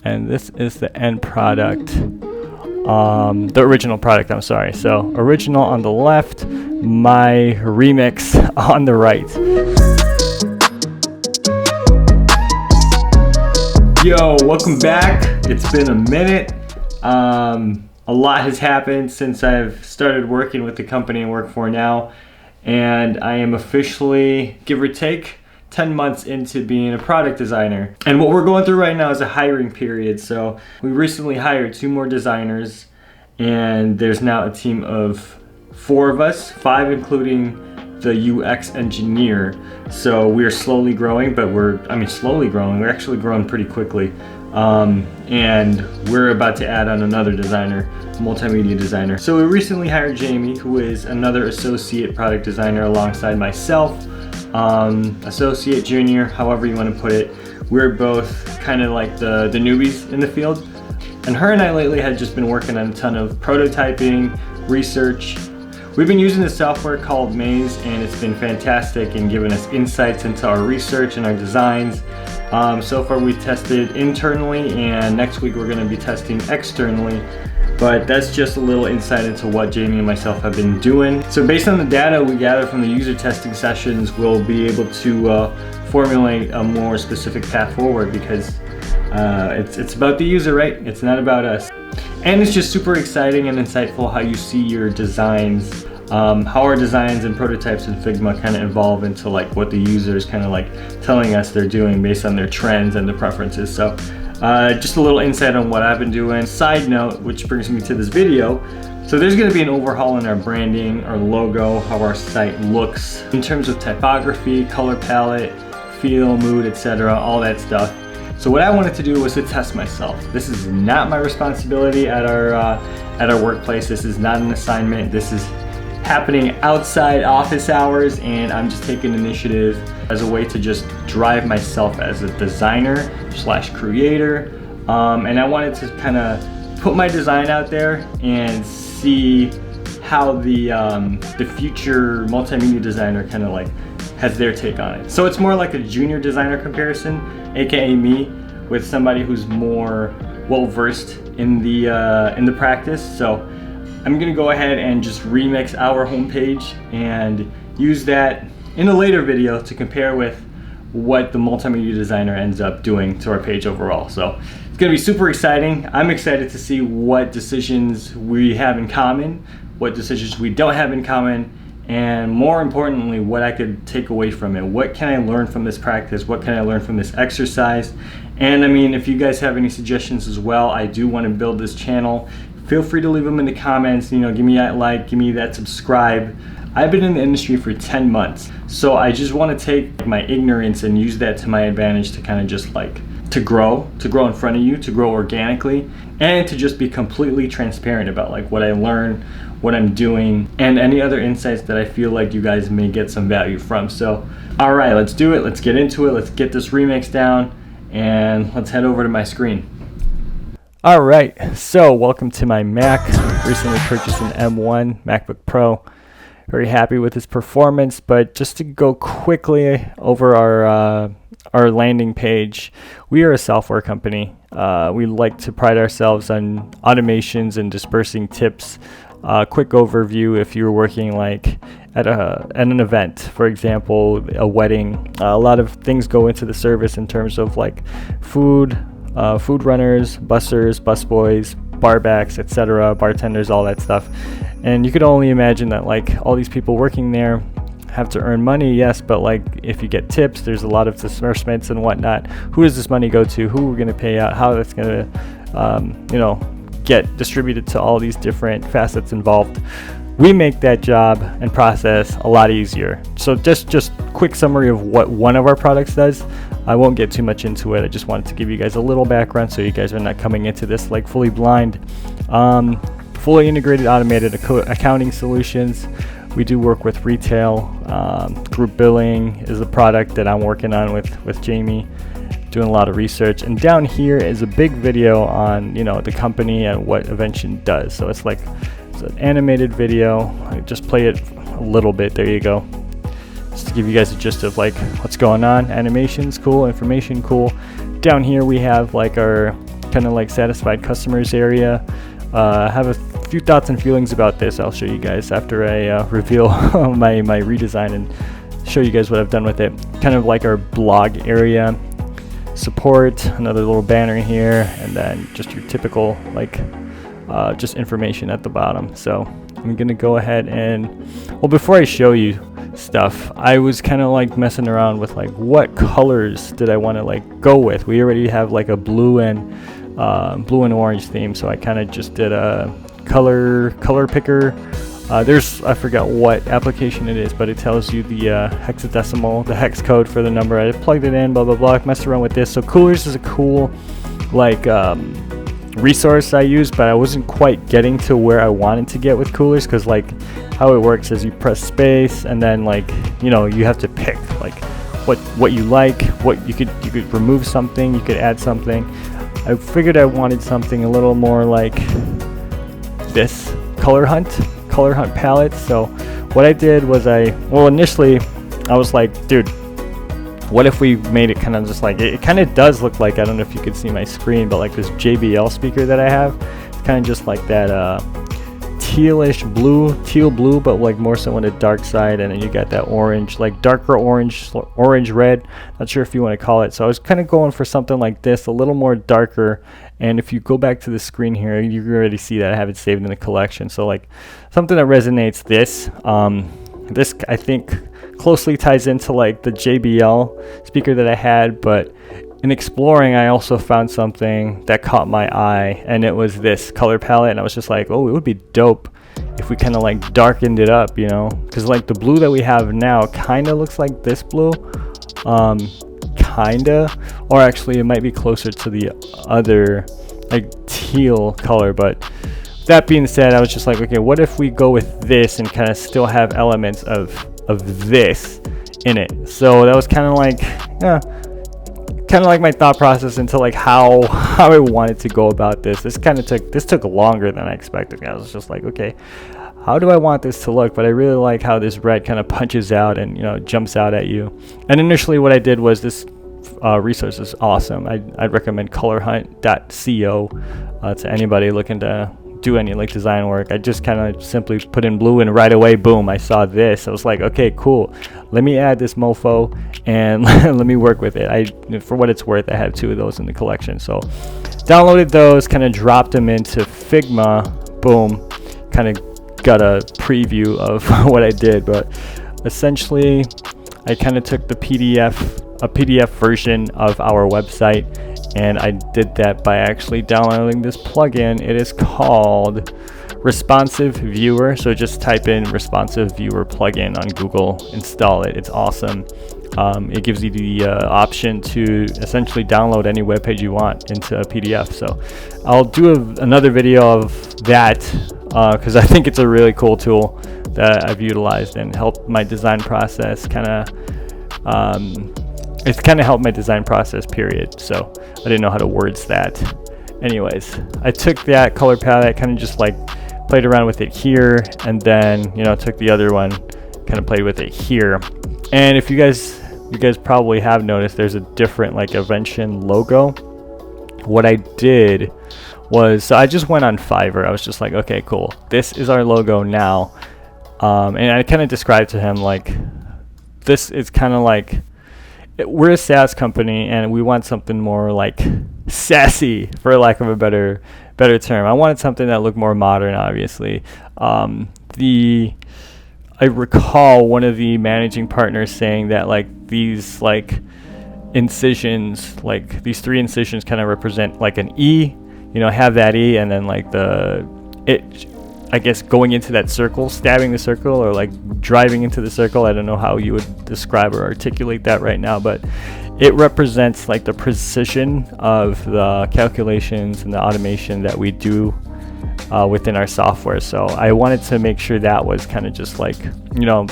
and this is the end product. The original product, I'm sorry. So original on the left, my remix on the right. Yo, welcome back. It's been a minute. A lot has happened since I've started working with the company I work for now, and I am officially, give or take, 10 months into being a product designer. And what we're going through right now is a hiring period. So we recently hired 2 more designers, and there's now a team of 4 of us, 5 including the UX engineer. So we're slowly growing, but we're actually growing pretty quickly. And we're about to add on another designer, multimedia designer. So we recently hired Jamie, who is another associate product designer alongside myself. Associate, junior, however you want to put it. We're both kind of like the newbies in the field. And her and I lately had just been working on a ton of prototyping, research. We've been using this software called Maze, and it's been fantastic in giving us insights into our research and our designs. So far we've tested internally, and next week we're going to be testing externally. But that's just a little insight into what Jamie and myself have been doing. So based on the data we gather from the user testing sessions, we'll be able to formulate a more specific path forward, because it's about the user, right? It's not about us. And it's just super exciting and insightful how you see your designs, how our designs and prototypes in Figma kind of evolve into like what the user is kind of like telling us they're doing based on their trends and their preferences. So just a little insight on what I've been doing. Side note, which brings me to this video. So there's going to be an overhaul in our branding, our logo, how our site looks in terms of typography, color palette, feel, mood, etc., all that stuff. So what I wanted to do was to test myself. This is not my responsibility at our workplace. This is not an assignment. This is happening outside office hours, and I'm just taking initiative as a way to just drive myself as a designer / creator. And I wanted to kind of put my design out there and see how the future multimedia designer kind of like has their take on it. So it's more like a junior designer comparison, aka me, with somebody who's more well-versed in the practice. So I'm gonna go ahead and just remix our homepage and use that in a later video to compare with what the multimedia designer ends up doing to our page overall. So it's gonna be super exciting. I'm excited to see what decisions we have in common, what decisions we don't have in common, and more importantly, what I could take away from it. What can I learn from this practice? What can I learn from this exercise? And I mean, if you guys have any suggestions as well, I do want to build this channel. Feel free to leave them in the comments. You know, give me that like, give me that subscribe. I've been in the industry for 10 months, so I just want to take my ignorance and use that to my advantage to kind of just like to grow in front of you, to grow organically, and to just be completely transparent about like what I learn, what I'm doing, and any other insights that I feel like you guys may get some value from. So, all right, let's do it. Let's get into it. Let's get this remix down, and let's head over to my screen. All right, so welcome to my Mac. Recently purchased an M1 MacBook Pro. Very happy with its performance, but just to go quickly over our landing page, we are a software company. We like to pride ourselves on automations and dispersing tips. Quick overview: if you're working like at an event, for example, a wedding, a lot of things go into the service in terms of like food runners, bussers, busboys, barbacks, etc., bartenders, all that stuff. And you could only imagine that like all these people working there have to earn money, yes, but like if you get tips, there's a lot of disbursements and whatnot. Who does this money go to? Who we're going to pay out? How that's going to get distributed to all these different facets involved. We make that job and process a lot easier. So just quick summary of what one of our products does. I won't get too much into it. I just wanted to give you guys a little background so you guys are not coming into this like fully blind. Fully integrated automated accounting solutions. We do work with retail. Group billing is a product that I'm working on with Jamie, doing a lot of research. And down here is a big video on the company and what Evention does. So it's an animated video. I just play it a little bit. There you go. Just to give you guys a gist of like what's going on. Animations cool, information cool. Down here we have like our kind of like satisfied customers area. I have a few thoughts and feelings about this. I'll show you guys after I reveal my redesign and show you guys what I've done with it. Kind of like our blog area. Support, another little banner here, and then just your typical like just information at the bottom. So I'm gonna go ahead and, well, before I show you stuff, I was kind of like messing around with like what colors did I want to like go with. We already have like a blue and orange theme, so I kind of just did a color picker. There's, I forgot what application it is, but it tells you the hexadecimal, the hex code for the number. I plugged it in, blah blah blah, messed around with this. So Coolers is a cool like resource I use, but I wasn't quite getting to where I wanted to get with Coolers, because like how it works is you press space and then like, you know, you have to pick like what you like, what you could remove something, you could add something. I figured I wanted something a little more like this color hunt palette. So what I did was initially I was like, dude, what if we made it kind of just like, it kind of does look like, I don't know if you could see my screen, but like this JBL speaker that I have, it's kind of just like that teal blue, but like more so on the dark side, and then you got that orange, like darker orange red, not sure if you want to call it. So I was kind of going for something like this, a little more darker. And if you go back to the screen here, you can already see that I have it saved in the collection. So like something that resonates, this I think closely ties into like the JBL speaker that I had, but in exploring I also found something that caught my eye, and it was this color palette. And I was just like, oh, it would be dope if we kind of like darkened it up, you know, because like the blue that we have now kind of looks like this blue, or actually it might be closer to the other like teal color. But that being said, I was just like, okay, what if we go with this and kind of still have elements of this in it? So that was kind of like my thought process into like how I wanted to go about this. This took longer than I expected. I was just like, okay, how do I want this to look? But I really like how this red kind of punches out and, you know, jumps out at you. And initially what I did was, this resource is awesome. I'd recommend colorhunt.co to anybody looking to do any like design work. I just kind of simply put in blue, and right away, boom, I saw this. I was like, okay, cool, let me add this mofo and let me work with it. For what it's worth, I have 2 of those in the collection. So downloaded those, kind of dropped them into Figma, boom, kind of got a preview of what I did. But essentially I kind of took a PDF version of our website, and I did that by actually downloading this plugin. It is called Responsive Viewer. So just type in Responsive Viewer plugin on Google, install it. It's awesome. It gives you the option to essentially download any web page you want into a PDF. So I'll do another video of that because I think it's a really cool tool that I've utilized and helped my design process it's kind of helped my design process, period. So I didn't know how to words that. Anyways, I took that color palette, kind of just like played around with it here, and then, you know, took the other one, kind of played with it here. And if you guys probably have noticed, there's a different like Invention logo. What I did was, so I just went on Fiverr. I was just like, okay, cool, this is our logo now. And I kind of described to him like, this is kind of like, we're a SaaS company and we want something more like sassy, for lack of a better term. I wanted something that looked more modern, obviously. I recall one of the managing partners saying that like these like incisions, like these 3 incisions kind of represent like an E, you know, have that E, and then like I guess going into that circle, stabbing the circle, or like driving into the circle. I don't know how you would describe or articulate that right now, but it represents like the precision of the calculations and the automation that we do within our software. So I wanted to make sure that was kind of just like, you know,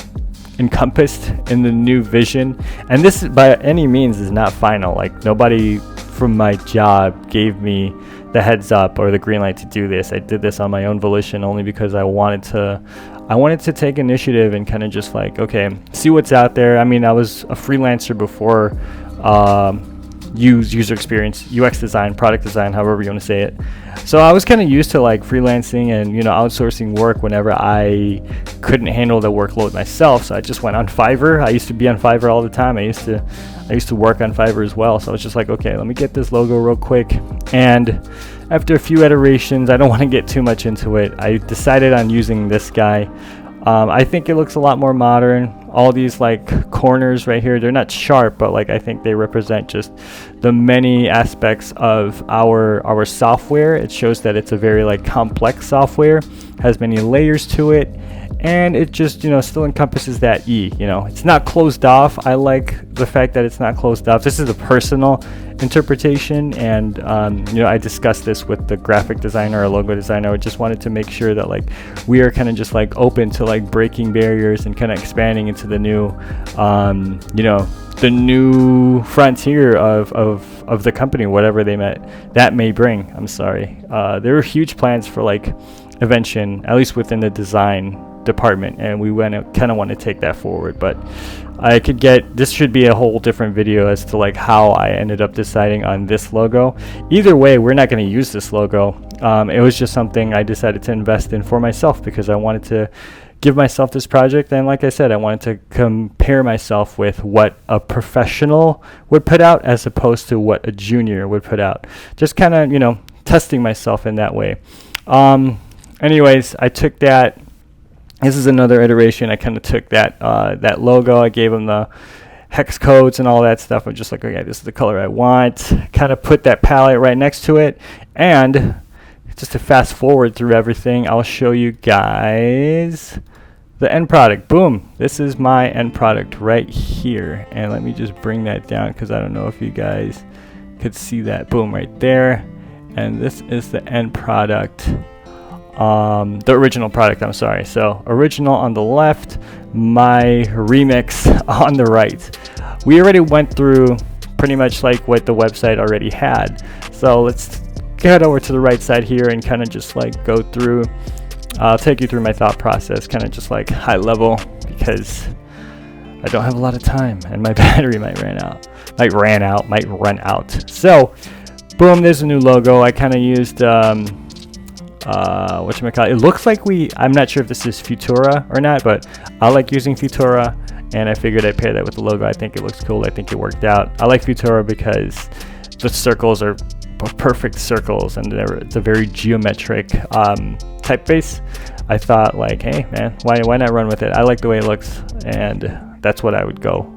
encompassed in the new vision. And this by any means is not final. Like nobody from my job gave me the heads up or the green light to do this. I did this on my own volition, only because I wanted to take initiative and kind of just like, okay, see what's out there. I mean, I was a freelancer before user experience, UX design, product design, however you want to say it. So I was kind of used to like freelancing and outsourcing work whenever I couldn't handle the workload myself. So I just went on Fiverr. I used to be on Fiverr all the time. I used to work on Fiverr as well. So I was just like, okay, let me get this logo real quick. And after a few iterations, I don't want to get too much into it, I decided on using this guy. I think it looks a lot more modern. All these like corners right here, they're not sharp, but like I think they represent just the many aspects of our software. It shows that it's a very like complex software, has many layers to it, and it just still encompasses that it's not closed off. I like the fact that it's not closed off. This is a personal interpretation, and I discussed this with the graphic designer or logo designer. I just wanted to make sure that like we are kind of just like open to like breaking barriers and kind of expanding into the new the new frontier of the company, whatever that may bring. I'm sorry. There were huge plans for like invention, at least within the design department, and we kind of want to take that forward. But this should be a whole different video as to like how I ended up deciding on this logo. Either way, we're not going to use this logo. It was just something I decided to invest in for myself because I wanted to give myself this project, and like I said, I wanted to compare myself with what a professional would put out as opposed to what a junior would put out. Just kind of testing myself in that way. Anyways, I took that. This is another iteration. I kind of took that logo. I gave them the hex codes and all that stuff. I'm just like, okay, this is the color I want. Kind of put that palette right next to it. And just to fast forward through everything, I'll show you guys the end product. Boom. This is my end product right here. And let me just bring that down because I don't know if you guys could see that. Boom, right there. And this is the end product. The original product, I'm sorry. So original on the left, my remix on the right. We already went through pretty much like what the website already had. So let's head over to the right side here and kind of just like go through. I'll take you through my thought process, kind of just like high level, because I don't have a lot of time and my battery might run out. So boom, there's a new logo. I kind of used whatchamacallit. It looks like I'm not sure if this is Futura or not, but I like using Futura, and I figured I'd pair that with the logo. I think it looks cool. I think it worked out. I like Futura because the circles are perfect circles, and it's a very geometric typeface. I thought like, hey man, why not run with it? I like the way it looks, and that's what I would go.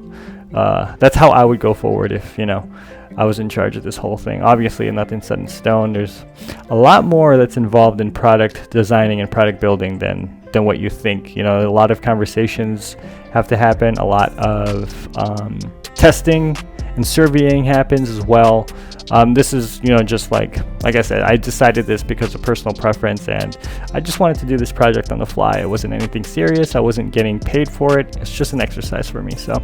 That's how I would go forward if I was in charge of this whole thing. Obviously, nothing's set in stone. There's a lot more that's involved in product designing and product building than what you think. A lot of conversations have to happen. A lot of testing and surveying happens as well. This is, just like I said, I decided this because of personal preference, and I just wanted to do this project on the fly. It wasn't anything serious. I wasn't getting paid for it. It's just an exercise for me. So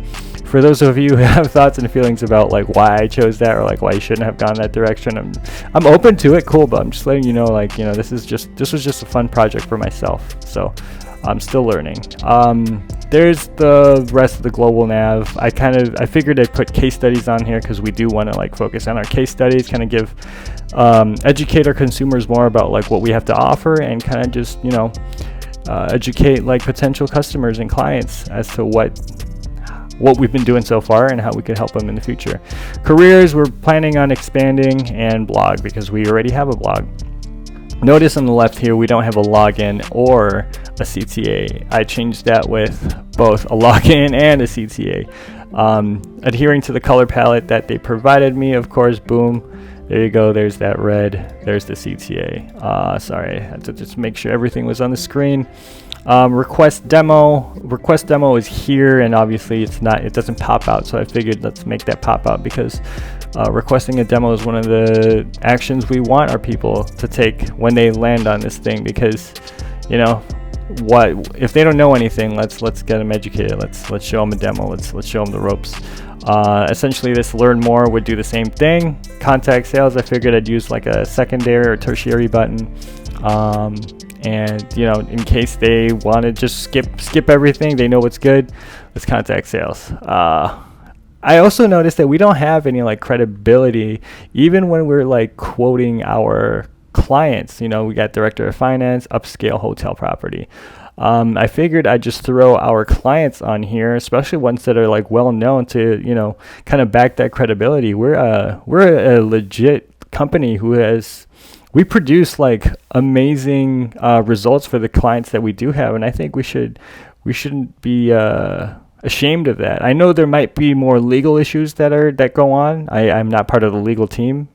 for those of you who have thoughts and feelings about like why I chose that or like why you shouldn't have gone that direction, I'm open to it. Cool, but I'm just letting you know, like, this was just a fun project for myself. So I'm still learning. There's the rest of the global nav. I figured I'd put case studies on here because we do want to like focus on our case studies, kind of give educate our consumers more about like what we have to offer, and kind of just educate like potential customers and clients as to what we've been doing so far and how we could help them in the future. Careers, we're planning on expanding, and blog, because we already have a blog. Notice on the left here, we don't have a login or a CTA. I changed that with both a login and a CTA. Adhering to the color palette that they provided me, of course, boom. There you go, there's that red, there's the CTA. Sorry, I had to just make sure everything was on the screen. Request demo is here, and obviously it doesn't pop out, so I figured let's make that pop out, because requesting a demo is one of the actions we want our people to take when they land on this thing, because what if they don't know anything? Let's get them educated. Let's show them a demo. Let's show them the ropes. Essentially, this learn more would do the same thing. Contact sales, I figured I'd use like a secondary or tertiary button, and in case they want to just skip everything, they know what's good. Let's contact sales. I also noticed that we don't have any like credibility, even when we're like quoting our clients. You know, we got director of finance, upscale hotel property. I figured I'd just throw our clients on here, especially ones that are like well known, to, you know, kind of back that credibility. We're a legit company we produce like amazing results for the clients that we do have, and I think we shouldn't be ashamed of that. I know there might be more legal issues that go on. I'm not part of the legal team.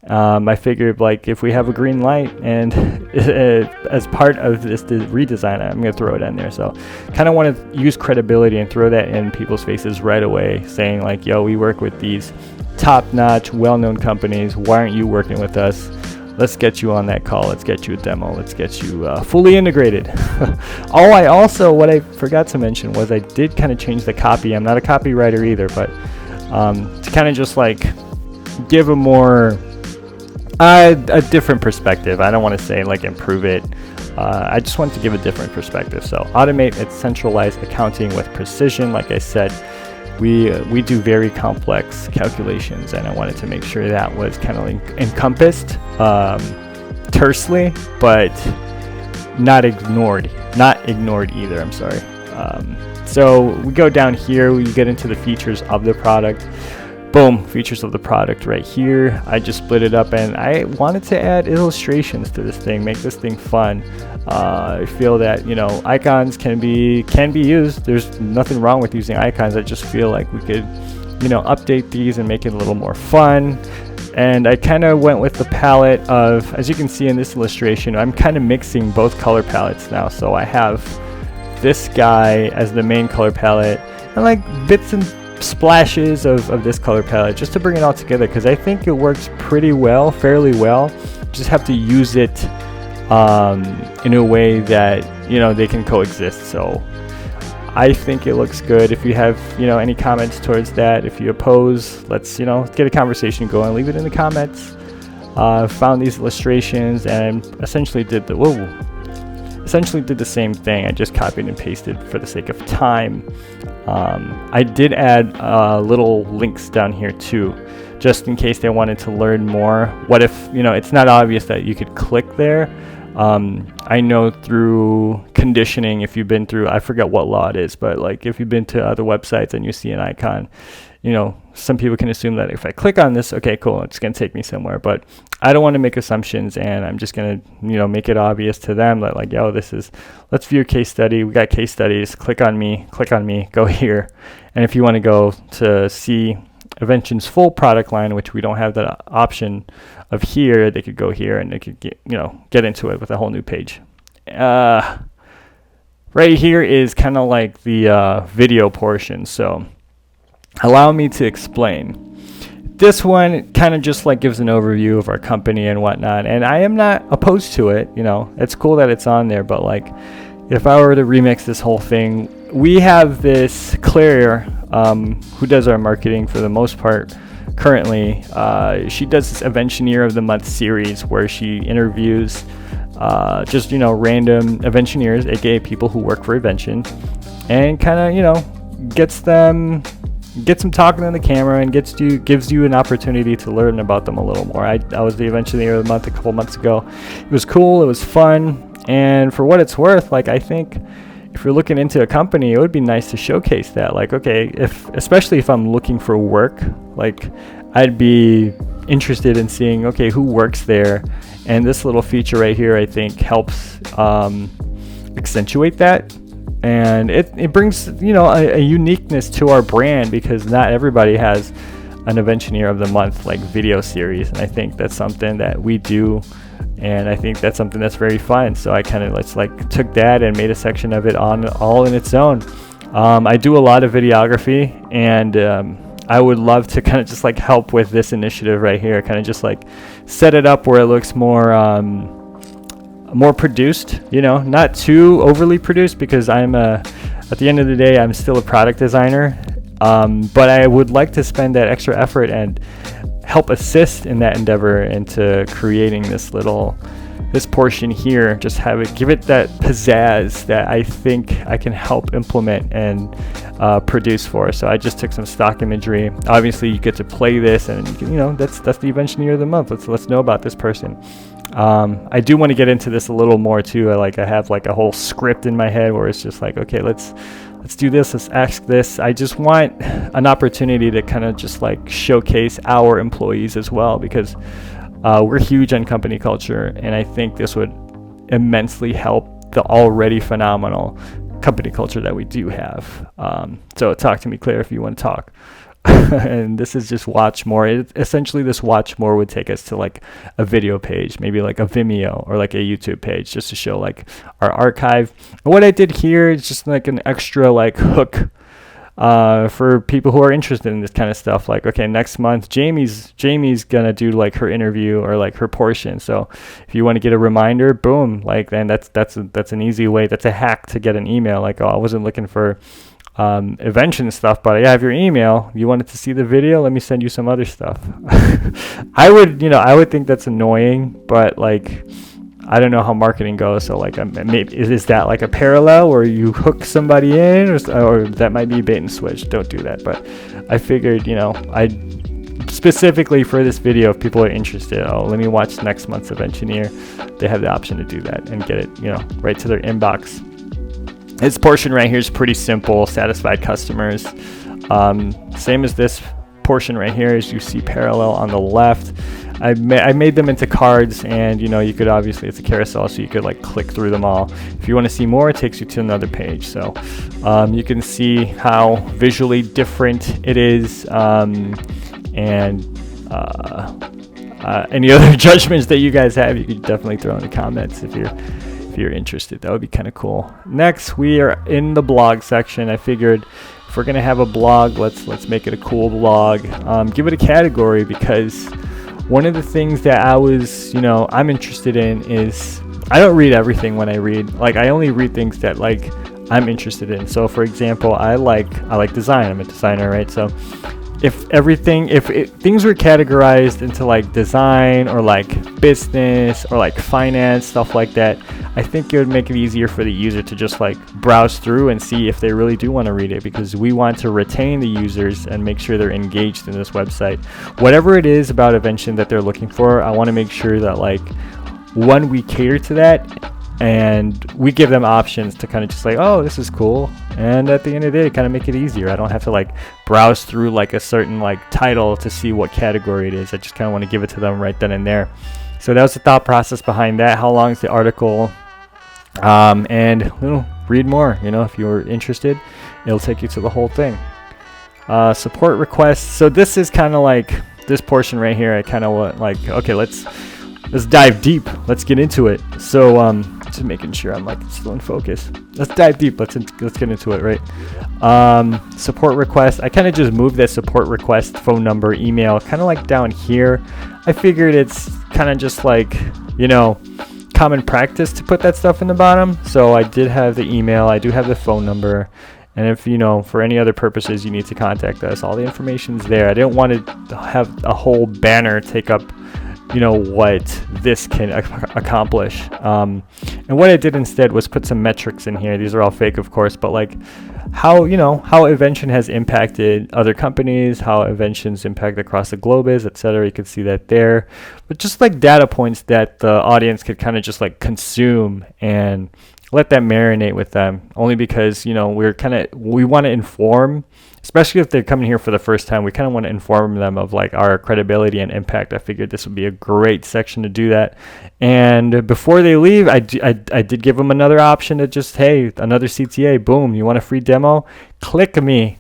I figured like if we have a green light and as part of this redesign, I'm going to throw it in there. So kind of want to use credibility and throw that in people's faces right away, saying like, yo, we work with these top-notch, well-known companies. Why aren't you working with us? Let's get you on that call. Let's get you a demo. Let's get you fully integrated. What I forgot to mention was I did kind of change the copy. I'm not a copywriter either, but to kind of just like give a more a different perspective. I don't want to say like improve it. I just want to give a different perspective. So automate and centralize accounting with precision. Like I said, we do very complex calculations, and I wanted to make sure that was kind of encompassed tersely, but not ignored either. I'm sorry. So we go down here, we get into the features of the product. Boom, features of the product right here. I just split it up, and I wanted to add illustrations to this thing, make this thing fun. I feel that, you know, icons can be used. There's nothing wrong with using icons. I just feel like we could, you know, update these and make it a little more fun. And I kind of went with the palette of, as you can see in this illustration, I'm kind of mixing both color palettes now. So I have this guy as the main color palette, and like bits and splashes of this color palette, just to bring it all together, because I think it works pretty well, fairly well. Just have to use it in a way that, you know, they can coexist. So I think it looks good. If you have, you know, any comments towards that, if you oppose, let's get a conversation going. Leave it in the comments. Found these illustrations and essentially did the same thing. I just copied and pasted for the sake of time. I did add little links down here too, just in case they wanted to learn more. What if, you know, it's not obvious that you could click there? I know through conditioning, if you've been through, I forget what law it is, but like if you've been to other websites and you see an icon, you know, some people can assume that if I click on this, okay, cool, it's going to take me somewhere. But I don't want to make assumptions, and I'm just going to, you know, make it obvious to them that like, yo, let's view a case study. We got case studies. Click on me, go here. And if you want to go to see Evention's full product line, which we don't have that option of here, they could go here and they could get into it with a whole new page. Right here is kind of like the video portion. So allow me to explain. This one kind of just like gives an overview of our company and whatnot, and I am not opposed to it. You know, it's cool that it's on there, but like if I were to remix this whole thing, we have this Claire who does our marketing for the most part currently. She does this Eventioneer of the Month series where she interviews just, you know, random Eventioneers, aka people who work for Evention, and kind of, you know, gets them talking on the camera and gives you an opportunity to learn about them a little more. I was the Eventioneer of the Month a couple months ago. It was cool, it was fun, and for what it's worth, like I think if you're looking into a company, it would be nice to showcase that. Like, okay, especially if I'm looking for work, like I'd be interested in seeing, okay, who works there. And this little feature right here, I think, helps accentuate that. And it brings, you know, a uniqueness to our brand, because not everybody has an Eventioneer of the Month like video series. And I think that's something that we do. And I think that's something that's very fun. So I kind of took that and made a section of it all in its own. I do a lot of videography, and I would love to kind of just like help with this initiative right here. Kind of just like set it up where it looks more produced. You know, not too overly produced, because at the end of the day, I'm still a product designer. But I would like to spend that extra effort and help assist in that endeavor into creating this portion here, just give it that pizzazz that I think I can help implement and produce for. So I just took some stock imagery. Obviously you get to play this, and that's the Eventioneer of the month. Let's know about this person. I do want to get into this a little more too. I have like a whole script in my head where it's just like, okay, let's do this, let's ask this. I just want an opportunity to kind of just like showcase our employees as well, because we're huge on company culture, and I think this would immensely help the already phenomenal company culture that we do have. So talk to me, Claire, if you want to talk. And this is just watch more. Essentially, this watch more would take us to like a video page, maybe like a Vimeo or like a YouTube page, just to show like our archive. And what I did here is just like an extra like hook for people who are interested in this kind of stuff. Like, okay, next month Jamie's gonna do like her interview or like her portion. So if you want to get a reminder, boom, like then that's an easy way. That's a hack to get an email. Like, oh, I wasn't looking for invention stuff, but I have your email. You wanted to see the video? Let me send you some other stuff. I would think that's annoying, but like, I don't know how marketing goes. So like, maybe is that like a parallel where you hook somebody in, or that might be bait and switch? Don't do that. But I figured, I specifically for this video, if people are interested, let me watch next month's Eventioneer. They have the option to do that and get it, right to their inbox. This portion right here is pretty simple. Satisfied customers. Same as this portion right here, as you see parallel on the left. I made them into cards, and you could obviously, it's a carousel, so you could like click through them all. If you want to see more, it takes you to another page. So you can see how visually different it is, and any other judgments that you guys have, you could definitely throw in the comments if you're interested. That would be kind of cool. Next, we are in the blog section. I figured if we're gonna have a blog, let's make it a cool blog. Give it a category, because one of the things that I'm interested in is, I don't read everything when I read. Like, I only read things that like I'm interested in. So for example, I like design. I'm a designer, right? So if things were categorized into like design or like business or like finance, stuff like that, I think it would make it easier for the user to just like browse through and see if they really do want to read it, because we want to retain the users and make sure they're engaged in this website. Whatever it is about Evention that they're looking for, I want to make sure that like, one, we cater to that, and we give them options to kind of just like, oh, this is cool, and at the end of the day, kind of make it easier. I don't have to like browse through like a certain like title to see what category it is. I just kind of want to give it to them right then and there. So that was the thought process behind that. How long is the article? And read more. If you're interested, it'll take you to the whole thing. Support requests. So this is kind of like this portion right here. I kind of want like, okay, let's dive deep. Let's get into it. So just making sure I'm like still in focus. Let's dive deep. Let's get into it, right? Support request. I kind of just moved that support request phone number, email, kind of like down here. I figured it's kind of just like, common practice to put that stuff in the bottom. So I did have the email. I do have the phone number. And if, for any other purposes you need to contact us, all the information's there. I didn't want to have a whole banner take up what this can accomplish. And what I did instead was put some metrics in here. These are all fake, of course, but like how Evention has impacted other companies, how Evention's impact across the globe is, etc. You can see that there. But just like data points that the audience could kind of just like consume and let that marinate with them, only because, we want to inform, especially if they're coming here for the first time. We kind of want to inform them of like our credibility and impact. I figured this would be a great section to do that. And before they leave, I did give them another option to just, hey, another CTA, boom, you want a free demo? Click me,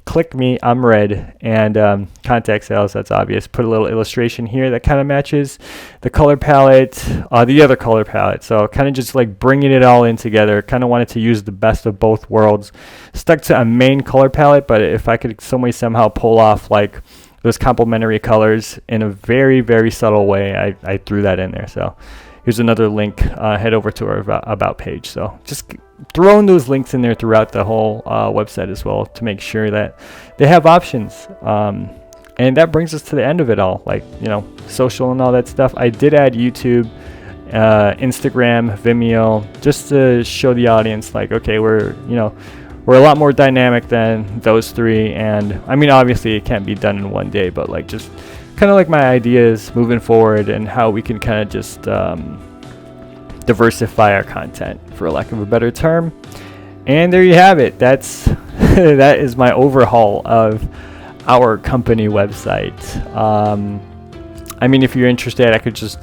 I'm red. And contact sales, that's obvious. Put a little illustration here that kind of matches the color palette, the other color palette. So kind of just like bringing it all in together. Kind of wanted to use the best of both worlds. Stuck to a main color palette, but if I could some way somehow pull off like those complementary colors in a very, very subtle way, I threw that in there. So here's another link. Head over to our about page. So just throwing those links in there throughout the whole website as well to make sure that they have options. And that brings us to the end of it all, like, you know, social and all that stuff. I did add YouTube, Instagram, Vimeo, just to show the audience, like, okay, we're a lot more dynamic than those three. And I mean, obviously it can't be done in one day, but like just kind of like my ideas moving forward and how we can kind of just diversify our content, for lack of a better term. And there you have it. That's that is my overhaul of our company website. I mean, if you're interested, I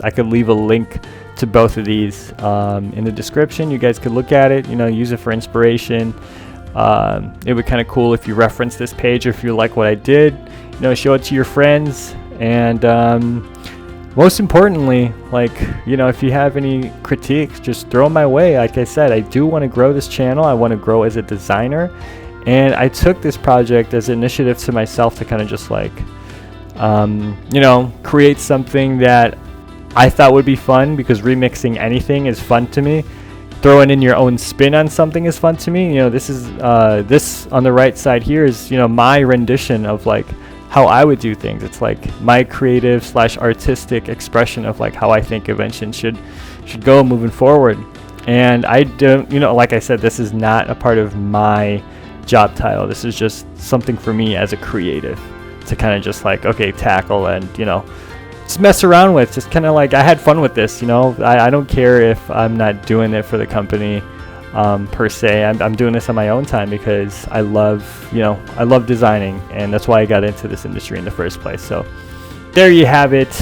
could leave a link to both of these in the description. You guys could look at it, you know, use it for inspiration. It would kind of cool if you reference this page, or if you like what I did, you know, show it to your friends. And most importantly, like, you know, if you have any critiques, just throw them my way. Like I said, I do want to grow this channel. I want to grow as a designer. And I took this project as an initiative to myself to kind of just like, you know, create something that I thought would be fun, because remixing anything is fun to me. Throwing in your own spin on something is fun to me. You know, this is this on the right side here is, you know, my rendition of like how I would do things. It's like my creative / artistic expression of like how I think invention should go moving forward. And I don't, you know, like I said, this is not a part of my job title. This is just something for me as a creative to kind of just like, okay, tackle and, you know, just mess around with. Just kind of like, I had fun with this, you know. I don't care if I'm not doing it for the company per se. I'm doing this on my own time because I love, you know, I love designing, and that's why I got into this industry in the first place. So there you have it.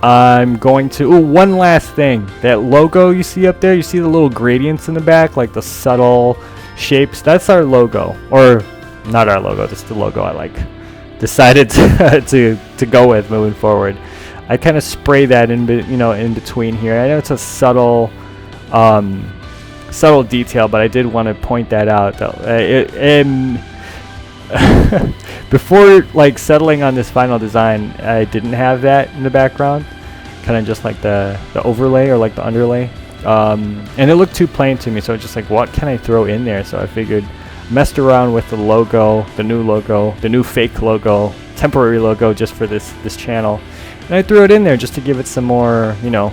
I'm going to, one last thing. That logo you see up there, you see the little gradients in the back, like the subtle shapes. That's our logo, or not our logo. That's the logo I like decided to go with moving forward. I kind of spray that in, you know, in between here. I know it's a subtle detail, but I did want to point that out. Before like settling on this final design, I didn't have that in the background, kind of just like the overlay or like the underlay, and it looked too plain to me. So it's just like, what can I throw in there? So I figured, messed around with the logo, the new fake logo, temporary logo just for this channel. And I threw it in there just to give it some more, you know,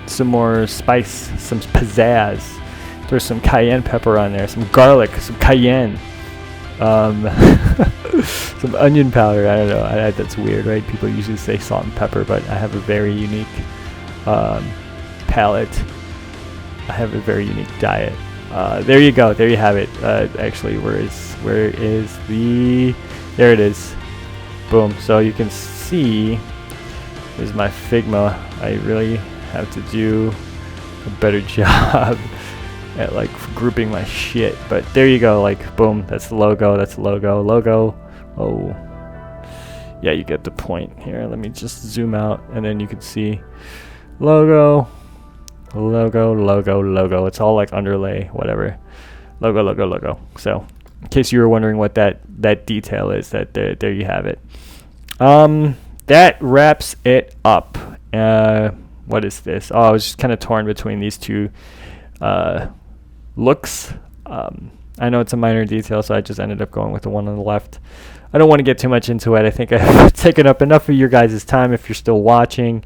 some more spice, some pizzazz. Throw some cayenne pepper on there, some garlic, some cayenne, some onion powder. I don't know. That's weird, right? People usually say salt and pepper, but I have a very unique palate. I have a very unique diet. There you go. There you have it. Actually, where is the? There it is. Boom. So you can see. Is my Figma. I really have to do a better job at like grouping my shit, but there you go. Like, boom, that's the logo. Oh yeah, you get the point here. Let me just zoom out, and then you can see logo. It's all like underlay, whatever. Logo. So in case you were wondering what that detail is, that there you have it. That wraps it up. What is this? Oh, I was just kind of torn between these two looks. I know it's a minor detail, so I just ended up going with the one on the left. I don't want to get too much into it. I think I've taken up enough of your guys' time if you're still watching.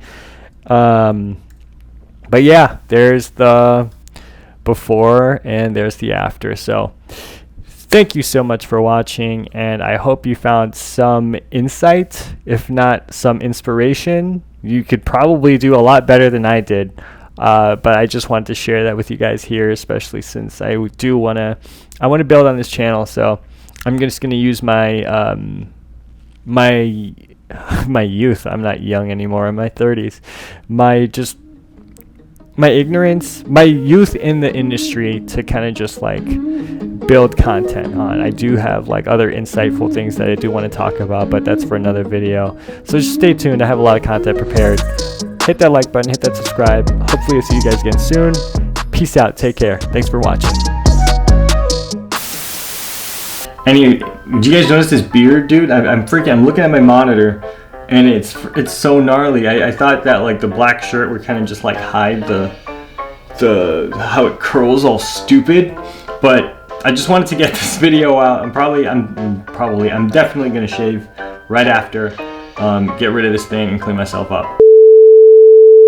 But yeah, there's the before and there's the after. So thank you so much for watching, and I hope you found some insight, if not some inspiration. You could probably do a lot better than I did, but I just wanted to share that with you guys here, especially since I want to build on this channel. So I'm just going to use my my youth. I'm not young anymore. I'm in my 30s. My ignorance, my youth in the industry to kind of just like build content on. I do have like other insightful things that I do want to talk about, but that's for another video. So just stay tuned. I have a lot of content prepared. Hit that like button, hit that subscribe. Hopefully I'll see you guys again soon. Peace out. Take care. Thanks for watching. Do you guys notice this beard, dude? I'm looking at my monitor, and it's so gnarly. I thought that like the black shirt would kind of just like hide the how it curls all stupid, but I just wanted to get this video out. I'm definitely gonna shave right after, get rid of this thing and clean myself up.